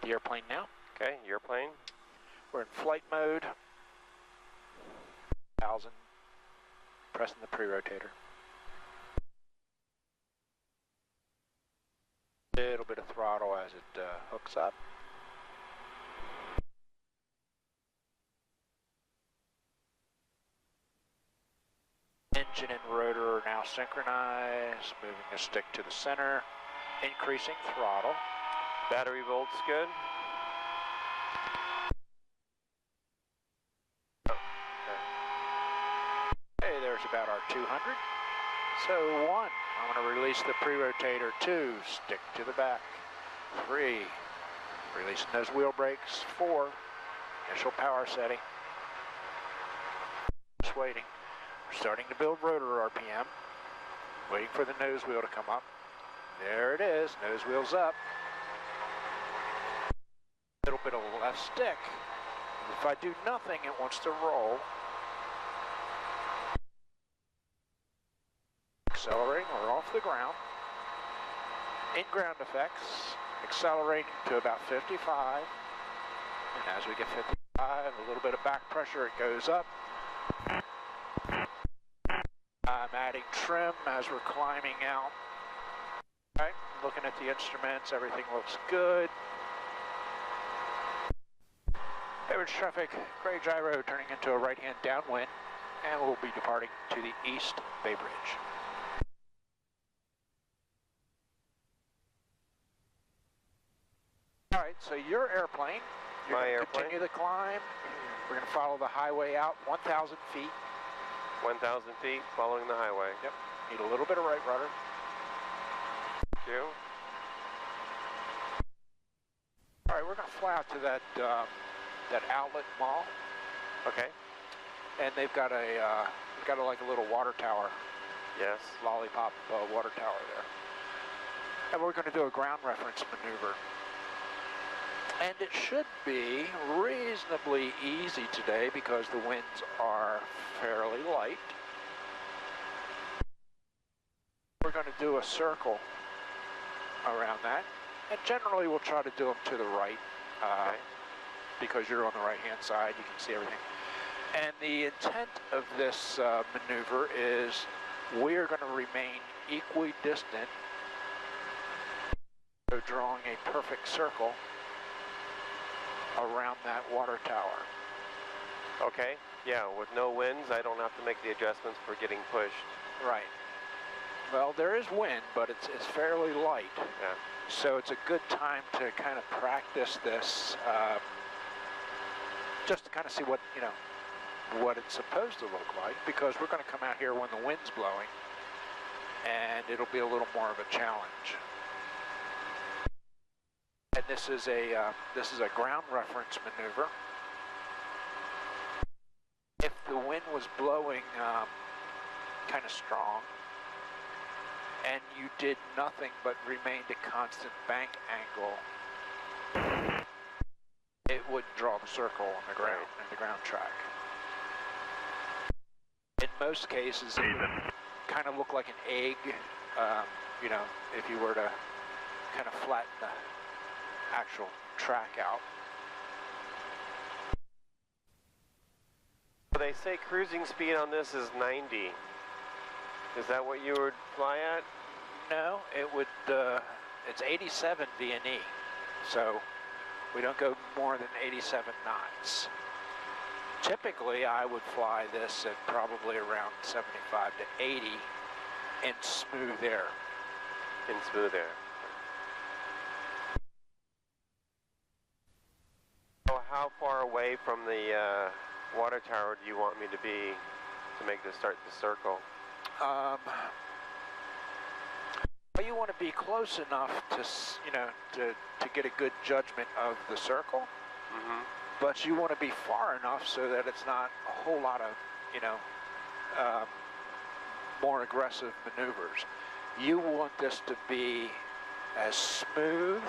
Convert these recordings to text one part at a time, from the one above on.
The airplane now. Okay, airplane. We're in flight mode. 1000. Pressing the pre-rotator. Little bit of throttle as it hooks up. Engine and rotor are now synchronized. Moving the stick to the center. Increasing throttle. Battery volts good. Okay, there's about our 200. So 1, I'm going to release the pre-rotator. 2, stick to the back. 3, releasing those wheel brakes. 4, initial power setting. Just waiting. We're starting to build rotor RPM. Waiting for the nose wheel to come up. There it is, nose wheel's up. A little bit of left stick. If I do nothing, it wants to roll. Accelerating, we're off the ground. In ground effects, accelerating to about 55. And as we get 55, a little bit of back pressure, it goes up. I'm adding trim as we're climbing out. All right, looking at the instruments, everything looks good. Average traffic, gray gyro turning into a right-hand downwind, and we'll be departing to the East Bay Bridge. All right, so your airplane, you're going to continue the climb. We're going to follow the highway out 1,000 feet. 1,000 feet, following the highway. Yep, need a little bit of right rudder. Thank you. All right, we're going to fly out to that outlet mall. Okay. And they've got like a little water tower. Yes. Lollipop water tower there. And we're going to do a ground reference maneuver. And it should be reasonably easy today because the winds are fairly light. We're going to do a circle around that. And generally we'll try to do them to the right. Okay. Because you're on the right-hand side, you can see everything. And the intent of this maneuver is we're going to remain equidistant, so drawing a perfect circle around that water tower. Okay, yeah, with no winds, I don't have to make the adjustments for getting pushed. Right. Well, there is wind, but it's fairly light. Yeah. So it's a good time to kind of practice this. Just to kind of see what it's supposed to look like, because we're going to come out here when the wind's blowing, and it'll be a little more of a challenge. And this is a ground reference maneuver. If the wind was blowing kind of strong, and you did nothing but remained a constant bank angle, it would draw the circle on the ground, in the ground track. In most cases, it would kind of look like an egg, if you were to kind of flatten the actual track out. They say cruising speed on this is 90. Is that what you would fly at? No, it would, it's 87 VNE, so we don't go more than 87 knots. Typically, I would fly this at probably around 75 to 80 in smooth air. In smooth air. So how far away from the water tower do you want me to be to start the circle? You want to be close enough to get a good judgment of the circle, but you want to be far enough so that it's not a whole lot of, more aggressive maneuvers. You want this to be as smooth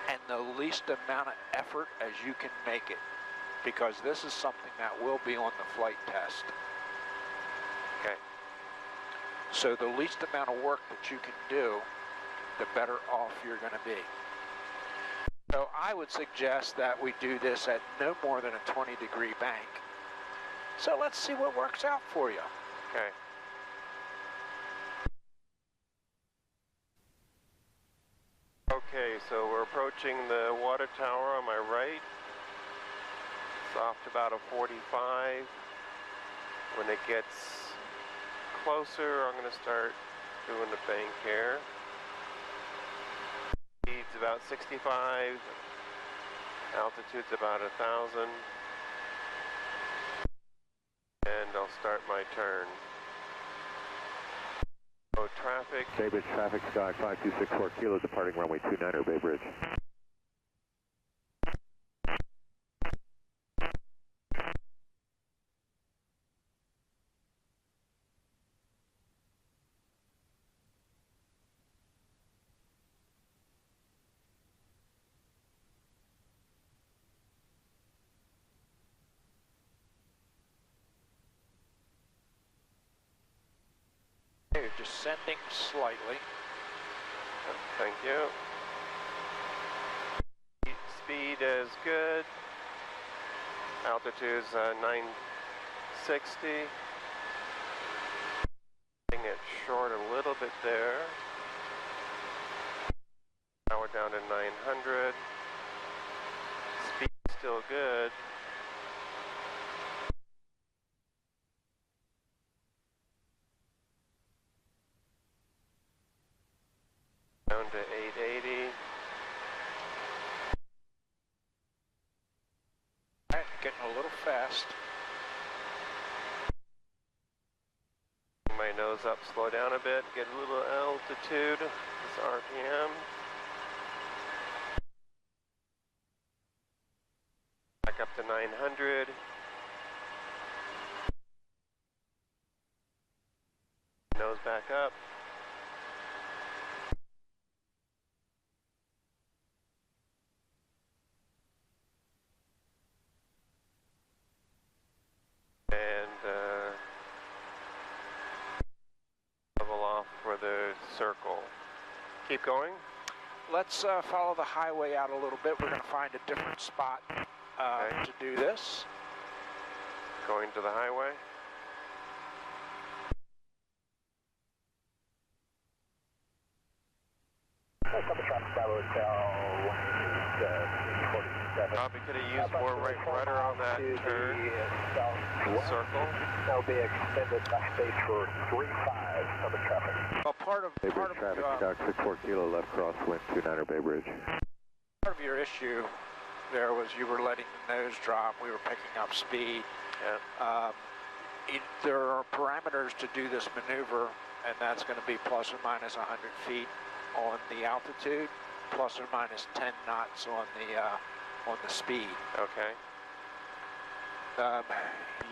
and the least amount of effort as you can make it, because this is something that will be on the flight test. Okay. So the least amount of work that you can do, the better off you're going to be. So I would suggest that we do this at no more than a 20-degree bank. So let's see what works out for you. Okay. Okay, so we're approaching the water tower on my right. It's off to about a 45. When it gets closer, I'm going to start doing the bank here. Speed's about 65. Altitude's about 1,000. And I'll start my turn. So traffic. Bay Bridge traffic, Sky 5264 Kilo, departing runway 29er, Bay Bridge. You're descending slightly. Thank you. Speed is good. Altitude's 960. Getting it short a little bit there. Now we're down to 900. Speed still good. Down to 880. All right, getting a little fast. My nose up, slow down a bit, get a little altitude. This RPM. Back up to 900. Nose back up. Level off for the circle. Keep going. Let's follow the highway out a little bit. We're going to find a different spot Okay. to do this. Going to the highway. Probably could have used more right rudder on that turn. Circle. That'll be extended back space for 35 public traffic. Well, part of Bay Bridge traffic, Sky 64 Kilo, left crosswind 29er, Bay Bridge. part of your issue there was you were letting the nose drop. We were picking up speed. Yeah. There are parameters to do this maneuver, and that's going to be plus or minus 100 feet on the altitude, plus or minus 10 knots on the speed. Okay.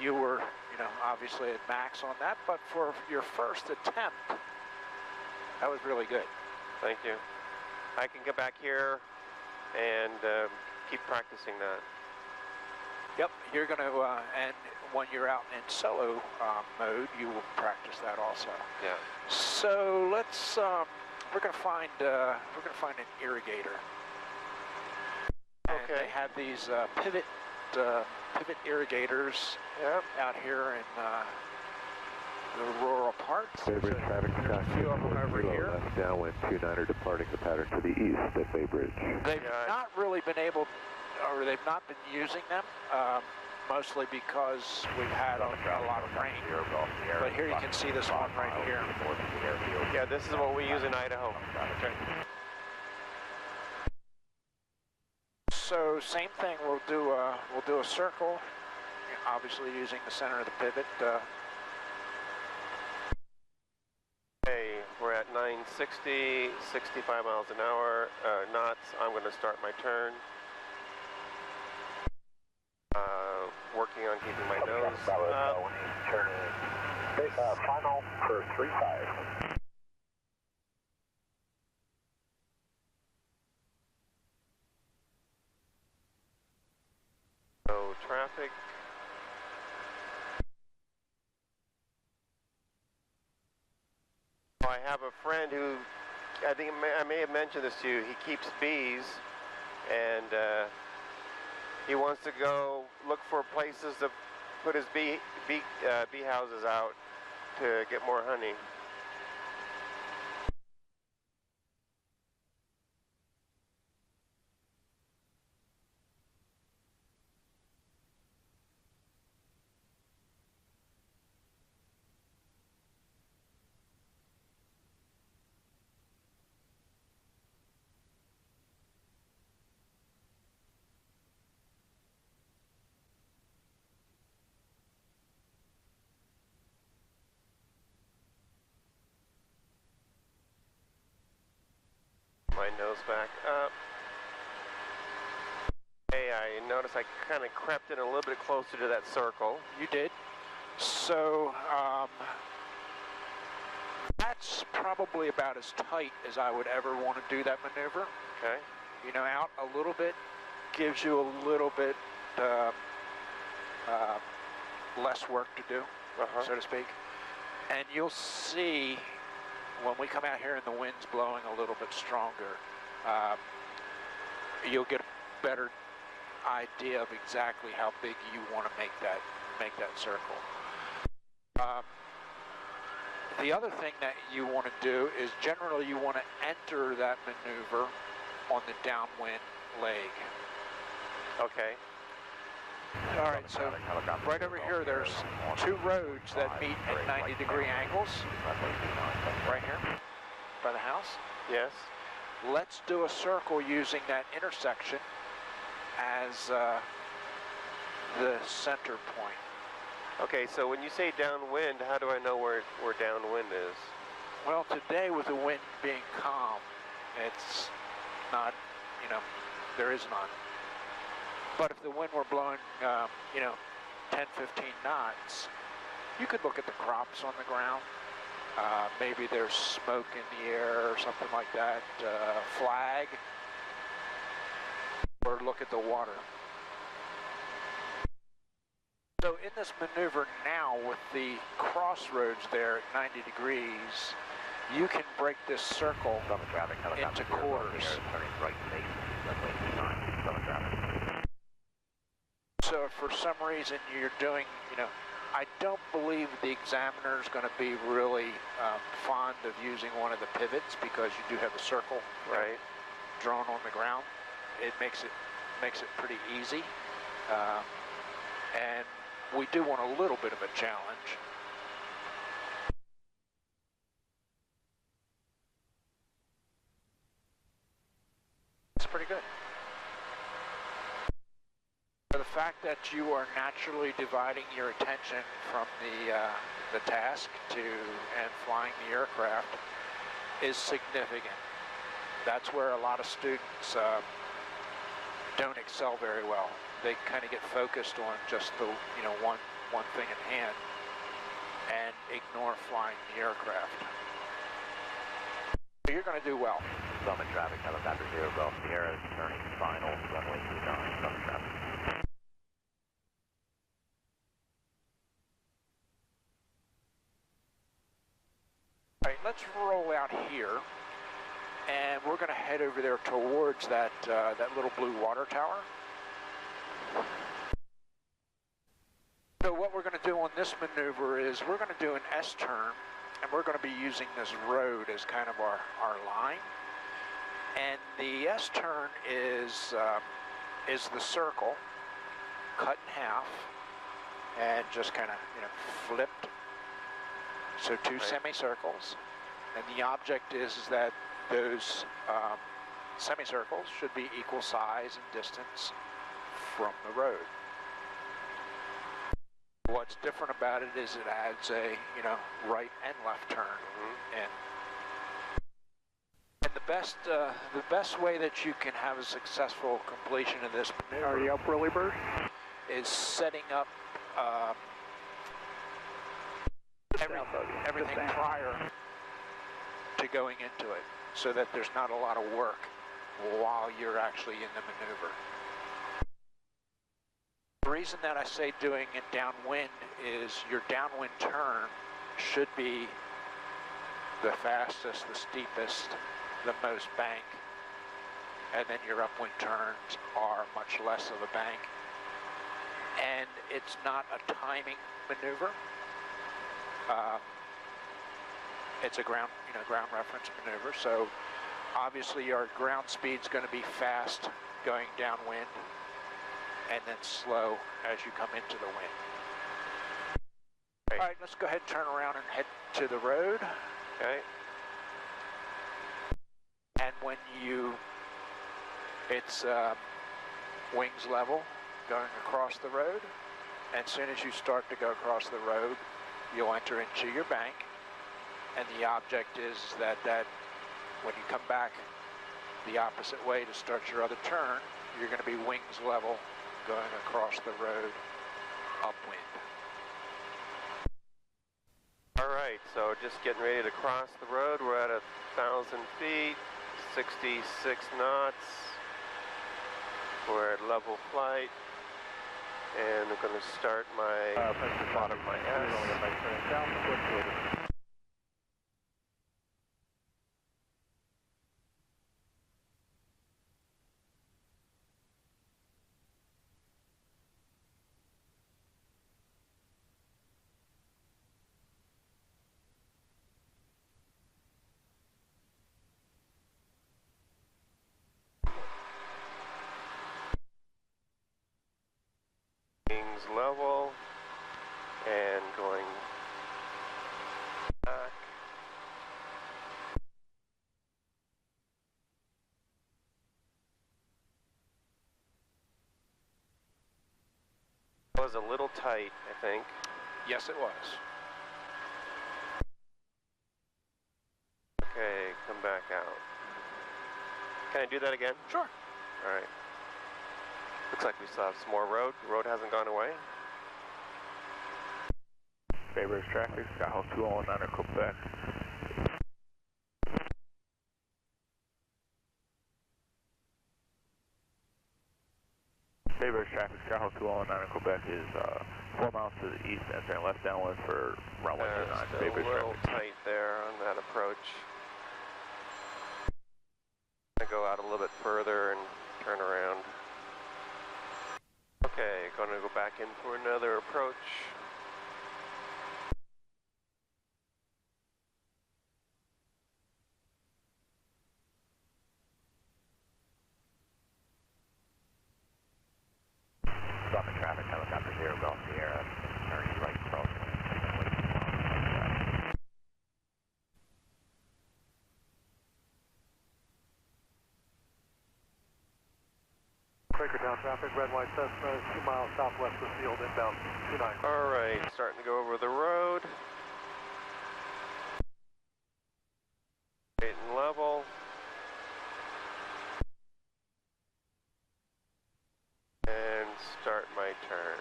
You were, obviously at max on that, but for your first attempt, that was really good. Thank you. I can get back here and keep practicing that. Yep, you're going to, and when you're out in solo mode, you will practice that also. Yeah. So let's, we're going to find an irrigator. And Okay. they have these pivot irrigators Yep. out here in the rural parts. Bay Bridge traffic, Sky a few of them 64 over Kilo, here. left downwind 29er, departing the pattern to the east at Bay Bridge. They've Yeah. not really been able, or they've not been using them, mostly because we've had a lot of rain. But here you can see this one right here. Yeah, this is what we use in Idaho. Okay. So same thing. We'll do a circle, obviously using the center of the pivot. Okay, we're at 960, 65 miles an hour, knots. I'm going to start my turn. Working on keeping my nose up. Final for 35. No traffic. I have a friend who, I think I may have mentioned this to you, he keeps bees, and he wants to go look for places to put his bee houses out to get more honey. My nose back up. Hey, I noticed I kind of crept in a little bit closer to that circle. You did. So that's probably about as tight as I would ever want to do that maneuver. Okay. You know, out a little bit gives you a little bit less work to do, so to speak. And you'll see when we come out here and the wind's blowing a little bit stronger, you'll get a better idea of exactly how big you want to make that circle. The other thing that you want to do is generally you want to enter that maneuver on the downwind leg. Okay. All right, so right over here there's two roads that meet at 90-degree angles. Right here by the house. Yes. Let's do a circle using that intersection as the center point. Okay, so when you say downwind, how do I know where downwind is? Well, today with the wind being calm, it's not, you know, there is none. But if the wind were blowing, 10, 15 knots, you could look at the crops on the ground. Maybe there's smoke in the air or something like that, flag, or look at the water. So in this maneuver now with the crossroads there at 90 degrees, you can break this circle into quarters. So if for some reason you're doing, I don't believe the examiner is going to be really fond of using one of the pivots because you do have a circle drawn on the ground. It makes it pretty easy, and we do want a little bit of a challenge. It's pretty good. For the fact that you are naturally dividing your attention from the task and flying the aircraft is significant. That's where a lot of students don't excel very well. They kind of get focused on just the one thing at hand and ignore flying the aircraft. So you're going to do well. Summit traffic, helicopter 0 Golf Sierra, turning final, runway 29, summit traffic. All right, let's roll out here, and we're going to head over there towards that little blue water tower. So what we're going to do on this maneuver is we're going to do an S-turn, and we're going to be using this road as kind of our line. And the S-turn is the circle cut in half and just kind of flipped. So two semicircles, and the object is that those semicircles should be equal size and distance from the road. What's different about it is it adds a right and left turn, and the best way that you can have a successful completion of this maneuver. Are you up, Willie Bird? Is setting up everything prior to going into it, so that there's not a lot of work while you're actually in the maneuver. The reason that I say doing it downwind is your downwind turn should be the fastest, the steepest, the most bank, and then your upwind turns are much less of a bank. And it's not a timing maneuver. It's a ground reference maneuver. So obviously your ground speed's going to be fast going downwind, and then slow as you come into the wind. Right. All right, let's go ahead and turn around and head to the road. Okay. And when it's wings level going across the road, and as soon as you start to go across the road, you'll enter into your bank, and the object is that when you come back the opposite way to start your other turn, you're going to be wings level going across the road upwind. All right, so just getting ready to cross the road. We're at 1,000 feet, 66 knots. We're at level flight, and I'm going to start my bottom of my S. Wings level and going back. It was a little tight, I think. Yes, it was. Okay, come back out. Can I do that again? Sure. All right. Looks like we still have some more road. The road hasn't gone away. Favors traffic, Skyhawk 209 under Quebec. Favors traffic, Skyhawk 209 under Quebec is 4 miles to the east, entering left downwind for runway 29. Still a little tight there on that approach. I'm going to go out a little bit further and turn around. Okay, going to go back in for another approach. Stop in traffic, helicopter 0 Golf Sierra, turning right crossing. Breaker down traffic, red white Cessna, 2 miles southwest of the field, inbound 29. All right, starting to go over the road. Straight and level. And start my turn.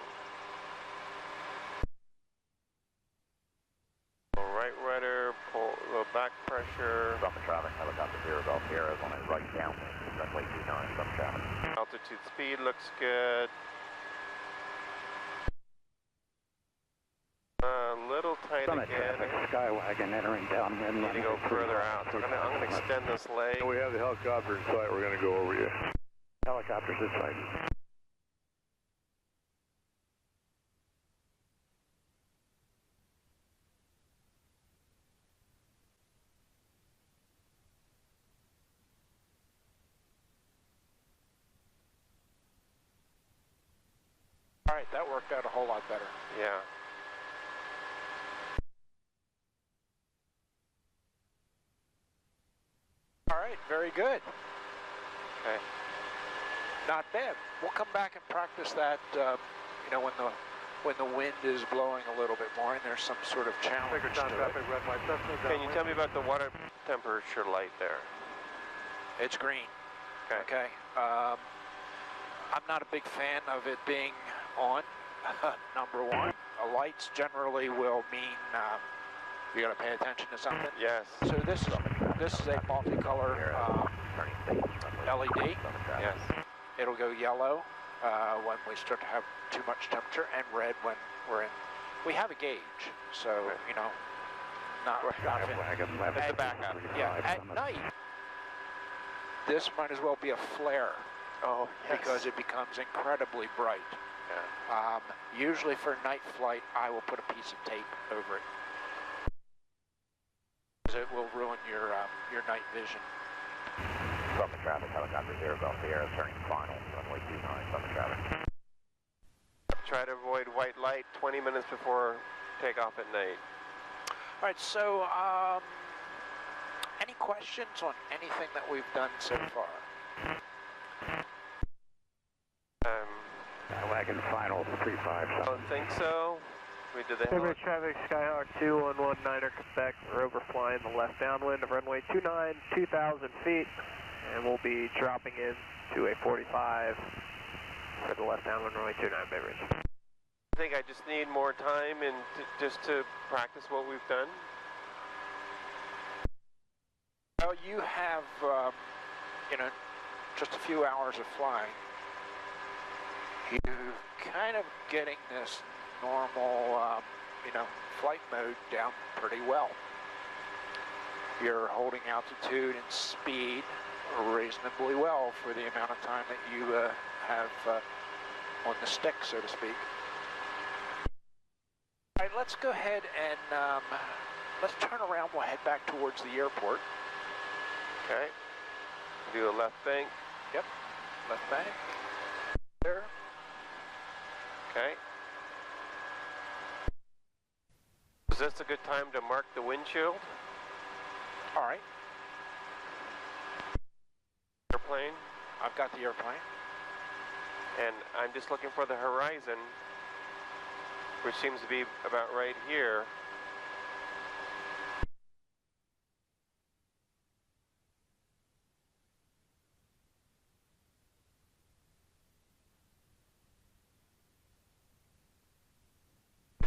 Right rudder, pull back pressure. Stop in traffic, helicopter 0 Golf Sierra is on a right downwind, runway 29, stop traffic. Altitude speed looks good. A little tight Summit again. traffic, Skywagon entering downwind. Need to go further out. So I'm going to extend this leg. We have the helicopter in sight, we're going to go over you. Helicopters in sight. All right, that worked out a whole lot better. Yeah. All right, very good. Okay. Not bad. We'll come back and practice that, when the wind is blowing a little bit more and there's some sort of challenge Breaker down to it. traffic, red white Cessna, Can you tell me about the water temperature light there? It's green. Okay. Okay. I'm not a big fan of it being on, number one. Lights generally will mean you got to pay attention to something. Yes. So this is a multicolor LED. Yes. It'll go yellow when we start to have too much temperature, and red when we're in. We have a gauge, so not At the backup. yeah, at night, this might as well be a flare Oh, yes. because it becomes incredibly bright. Yeah. Usually for night flight, I will put a piece of tape over it. It will ruin your night vision. Summit traffic, helicopter 0 Golf Sierra, turning final, runway 29, summit traffic. Try to avoid white light 20 minutes before takeoff at night. All right, so any questions on anything that we've done so far? Wagon final 35. I don't think so. We did the Favorite traffic, Skyhawk 2119er Quebec. We're overflying the left downwind of runway 29, 2,000 feet, and we'll be dropping in to a 45 for the left downwind runway 29, Bay Ridge. I think I just need more time and just to practice what we've done. Well, you have, just a few hours of flying. You're kind of getting this normal, flight mode down pretty well. You're holding altitude and speed reasonably well for the amount of time that you have on the stick, so to speak. All right, let's go ahead and let's turn around. We'll head back towards the airport. Okay. Do a left bank. Yep, left bank. There. Okay. Is this a good time to mark the windshield? All right, Airplane. I've got the airplane. And I'm just looking for the horizon, which seems to be about right here.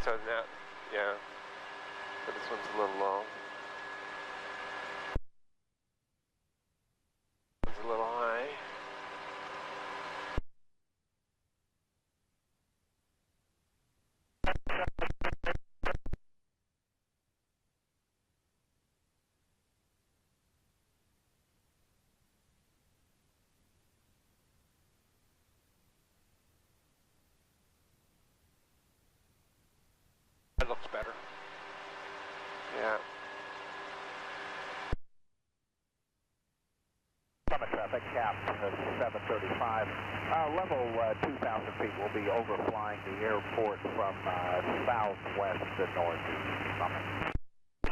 So now, yeah, but this one's a little low. It's a little high. That looks better. Yeah. Summit traffic, cap 735. Level 2,000 feet. We'll be overflying the airport from southwest to northeast. Summit.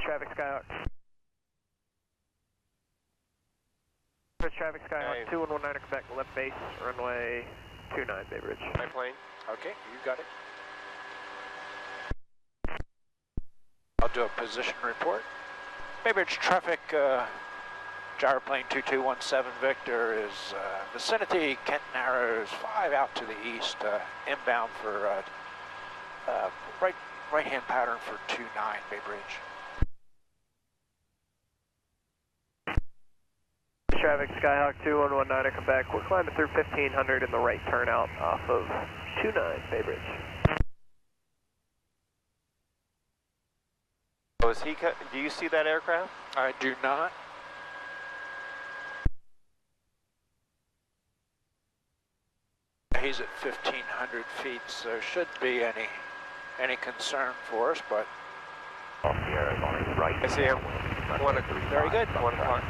Traffic, Skyhawk. Favorite traffic, Skyhawk Hey. 2119er Quebec. Left base, runway 29, Bay Ridge. My plane. Okay, you got it. I'll do a position report. Bay Ridge traffic, GyroPlane 2217 Victor is vicinity Kent Narrows 5 out to the east, inbound for right-hand pattern for 29 Bay Bridge. Traffic, Skyhawk 2119er Quebec. We're climbing through 1500 in the right turnout off of 29 Bay Bridge. Oh, is he? Do you see that aircraft? I do not. He's at 1,500 feet, so should be any concern for us, but Golf Sierra is on his right. I see him. very good. 1 o'clock.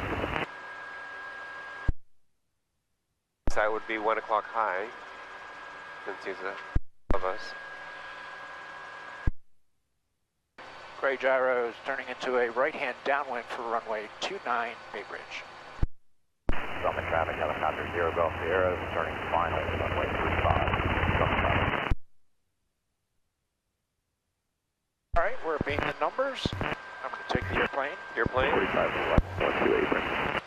So that would be 1 o'clock high, since he's above us. Gray gyro is turning into a right-hand downwind for runway 29 Bay Bridge. Summit traffic, helicopter 0 Golf Sierra, turning final, runway 35, summit traffic. All right, we're being the numbers. I'm going to take the airplane. Airplane. 45 to the left, 128.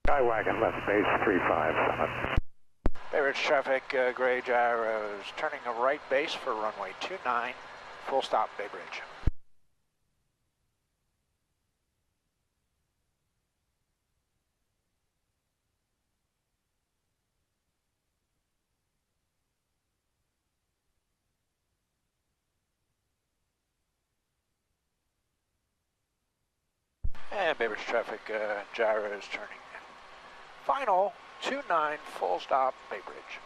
Skywagon left base 35. Summit. Bay Ridge traffic, gray gyros, turning a right base for runway 29, full stop Bay Bridge. And Bay Bridge traffic, gyro is turning. Final 29 full stop Bay Bridge.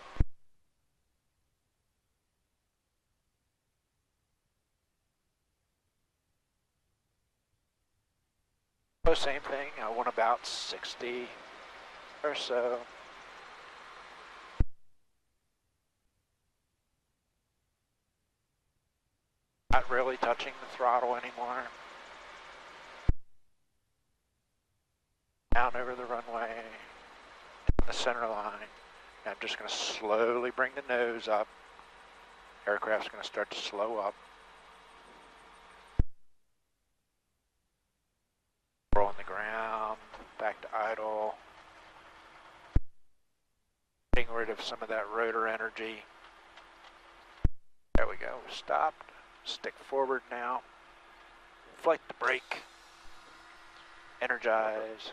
So same thing, I want about 60 or so. Not really touching the throttle anymore. Down over the runway, down the center line. And I'm just going to slowly bring the nose up. Aircraft's going to start to slow up. Roll on the ground, back to idle. Getting rid of some of that rotor energy. There we go, stopped. Stick forward now. Flight to brake. Energize.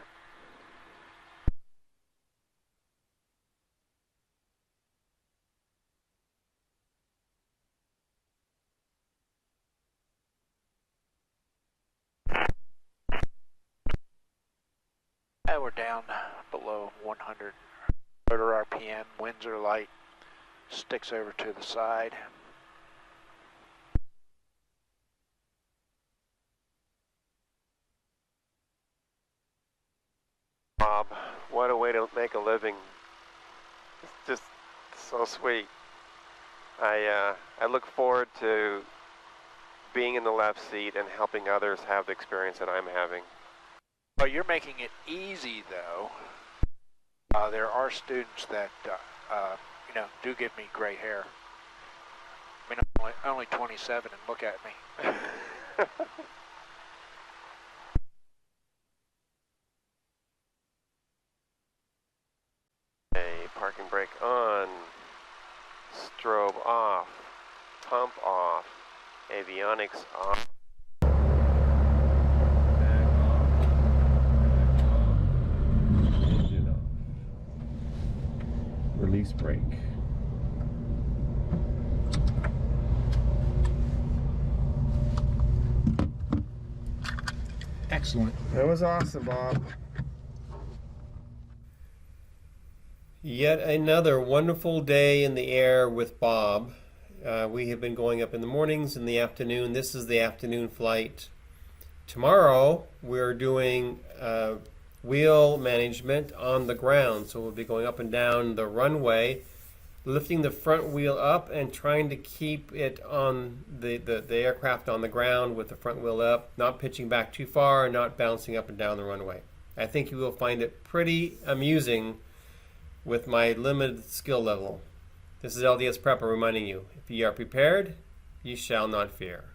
And we're down below 100 rotor RPM. Winds are light. Sticks over to the side. Bob, what a way to make a living. It's just so sweet. I look forward to being in the left seat and helping others have the experience that I'm having. Well, you're making it easy, though. There are students that, do give me gray hair. I mean, I'm only 27, and look at me. Parking brake on, strobe off, pump off, avionics off. Release brake. Excellent. That was awesome, Bob. Yet another wonderful day in the air with Bob. We have been going up in the mornings and the afternoon. This is the afternoon flight. Tomorrow we're doing wheel management on the ground. So we'll be going up and down the runway, lifting the front wheel up and trying to keep it on the aircraft on the ground with the front wheel up, not pitching back too far, not bouncing up and down the runway. I think you will find it pretty amusing with my limited skill level. This is LDSPrepper reminding you, if ye are prepared, ye shall not fear.